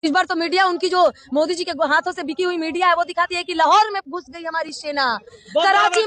इस बार तो मीडिया उनकी जो मोदी जी के हाथों से बिकी हुई मीडिया है वो दिखाती है कि लाहौर में घुस गई हमारी सेना, कराची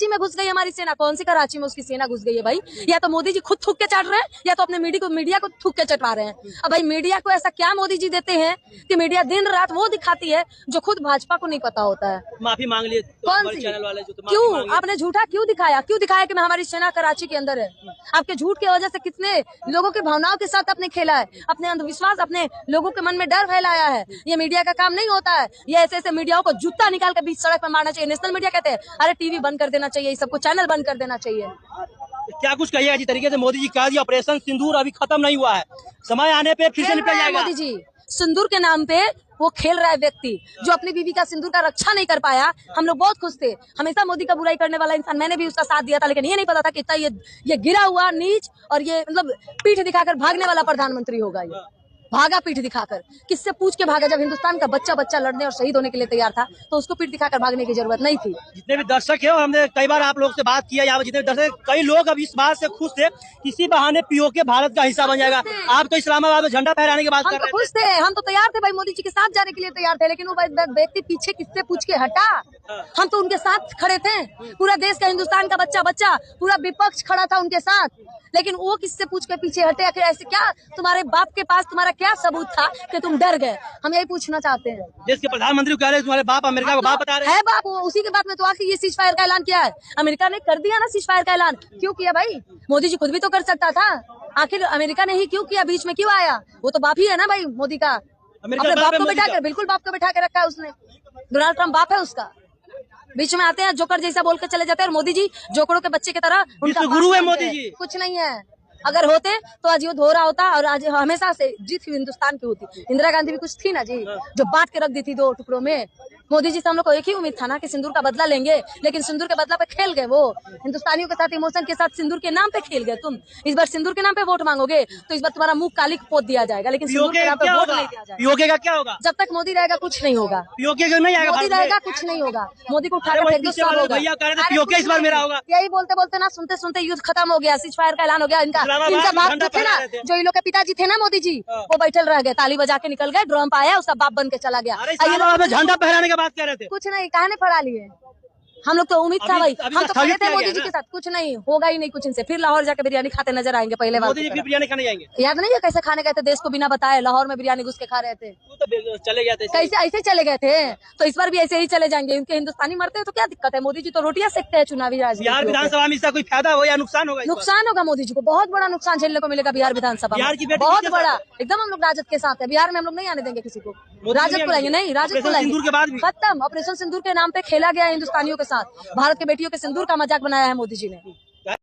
में घुस गई हमारी सेना। कौन सी कराची में उसकी सेना घुस गई है भाई? या तो मोदी जी खुद थूक के चढ़ रहे हैं या तो अपने मीडिया को थूक के चटवा रहे हैं। अब भाई मीडिया को ऐसा क्या मोदी जी देते हैं कि मीडिया दिन रात वो दिखाती है जो खुद भाजपा को नहीं पता होता है। माफी मांग ली कौन सी चैनल वाले क्यों आपने झूठा क्यों दिखाया कि हमारी सेना कराची के अंदर है? आपके झूठ की वजह से कितने लोगों की भावनाओं के साथ आपने खेला है, अपने अंधविश्वास, अपने लोगों के मन में डर फैलाया है। ये मीडिया का काम नहीं होता है। ये ऐसे मीडियाओं को जूता निकाल कर बीच सड़क पर मारना चाहिए। नेशनल मीडिया कहते हैं अरे टीवी बंद कर देना चाहिए, सबको चैनल बंद कर देना चाहिए। क्या कुछ कहिएगा जिस तरीके से मोदी जी कहा ऑपरेशन सिंदूर अभी खत्म नहीं हुआ है, समय आने पे फिर से निकल जाएगा। मोदी जी सिंदूर के नाम पे वो खेल रहा है व्यक्ति जो अपनी बीवी का सिंदूर का रक्षा नहीं कर पाया। हम लोग बहुत खुश थे। हमेशा मोदी का बुराई करने वाला इंसान, मैंने भी उसका साथ दिया था, लेकिन ये नहीं पता था कि इतना ये गिरा हुआ नीच और ये मतलब पीठ दिखाकर भागने वाला प्रधानमंत्री होगा। ये भागा पीठ दिखाकर, किससे पूछ के भागा? जब हिंदुस्तान का बच्चा लड़ने और शहीद होने के लिए तैयार था तो उसको पीठ दिखाकर भागने की जरूरत नहीं थी। जितने भी दर्शक है, हमने कई बार आप लोग से बात किया, यहाँ जितने दर्शक, कई लोग अब इस बात से खुश थे किसी बहाने पीओके भारत का हिस्सा बन जाएगा। आप तो इस्लामाबाद में झंडा फहराने की बात कर रहे थे। खुश थे, हम तो तैयार थे भाई, मोदी जी के साथ जाने के लिए तैयार थे, लेकिन वो व्यक्ति पीछे किससे पूछ के हटा। हम तो उनके साथ खड़े थे, पूरा देश का, हिंदुस्तान का बच्चा पूरा विपक्ष खड़ा था उनके साथ, लेकिन वो किससे पूछ के पीछे हटे? आखिर ऐसे क्या तुम्हारे बाप के पास तुम्हारा क्या सबूत था कि तुम डर गए? हम यही पूछना चाहते हैं। देश के प्रधानमंत्री कह रहे हैं तुम्हारे बाप अमेरिका को बाप बता रहे हैं। बाप, उसी के बाद में तो आखिर ये सीज फायर का ऐलान किया है। अमेरिका ने कर दिया ना सीज फायर का ऐलान। क्यों किया भाई? मोदी जी खुद भी तो कर सकता था। आखिर अमेरिका ने ही क्यों किया? बीच में क्यों आया? वो तो बाप ही है ना भाई मोदी का। अपने बाप को बैठा कर, बिल्कुल बाप को बैठा के रखा है उसने। डोनाल्ड ट्रम्प बाप है उसका। बीच में आते हैं जोकर जैसा बोल के चले जाते हैं, और मोदी जी जोकरों के बच्चे की तरह उनका गुरु है मोदी जी। कुछ नहीं है। अगर होते तो आज युद्ध हो रहा होता, और आज हमेशा से जीत हिंदुस्तान की होती। इंदिरा गांधी भी कुछ थी ना जी, जो बांट के रख दी थी 2 टुकड़ों में। मोदी जी से हम लोग को एक ही उम्मीद था ना कि सिंदूर का बदला लेंगे, लेकिन सिंदूर के बदला पे खेल गए वो। हिंदुस्तानियों के साथ, इमोशन के साथ सिंदूर के नाम पे खेल गए तुम। इस बार सिंदूर के नाम पे वोट मांगोगे तो इस बार तुम्हारा मुंह काली पोत दिया जाएगा, लेकिन सिंदूर के नाम पे वोट नहीं दिया जाएगा। पीओके का क्या होगा? जब तक मोदी रहेगा कुछ नहीं होगा। पीओके का नहीं आएगा, मोदी रहेगा कुछ नहीं होगा। मोदी को उठाकर फेंक दो, सब होगा। भैया कह रहे थे पीओके इस बार मेरा होगा। यही बोलते बोलते ना, सुनते सुनते युद्ध खत्म हो गया, सीज फायर का ऐलान हो गया। इनका बाप जो थे ना, जो इन लोग के पिताजी थे ना मोदी जी, वो बैठल रह गए, ताली बजा के निकल गए, ड्रम आया, उसका बाप बन के चला गया। झंडा फहराने की बात कर रहे थे। कुछ नहीं, कहने फड़ा लिए। हम लोग तो उम्मीद था भाई, हम तो खड़े थे मोदी जी के साथ। कुछ नहीं होगा ही नहीं कुछ इनसे। फिर लाहौर जाके बिरयानी खाते नजर आएंगे पहले बार। मोदी जी फिर बिरयानी खाने जाएंगे। याद नहीं है कैसे खाने गए थे देश को बिना बताए? लाहौर में बिरयानी घुस के खा रहे थे। तो चले गए थे, कैसे ऐसे चले गए थे? तो इस बार भी ऐसे ही चले जाएंगे। उनके हिंदुस्तानी मरते हैं तो क्या दिक्कत है? मोदी जी तो रोटियां सेकते हैं चुनावी राजनीति। बिहार विधानसभा में इसका कोई फायदा हो या नुकसान होगा? नुकसान होगा, मोदी जी को बहुत बड़ा नुकसान झेलने को मिलेगा बिहार विधानसभा में, बहुत बड़ा। एकदम हम लोग राजद के साथ है। बिहार में हम लोग नहीं आने देंगे किसी को। राजद बुलाएंगे, नहीं राजद बुलाएंगे। खत्म। ऑपरेशन सिंदूर के नाम पे खेला गया हिंदुस्तानियों के साथ। भारत के बेटियों के सिंदूर का मजाक बनाया है मोदी जी ने।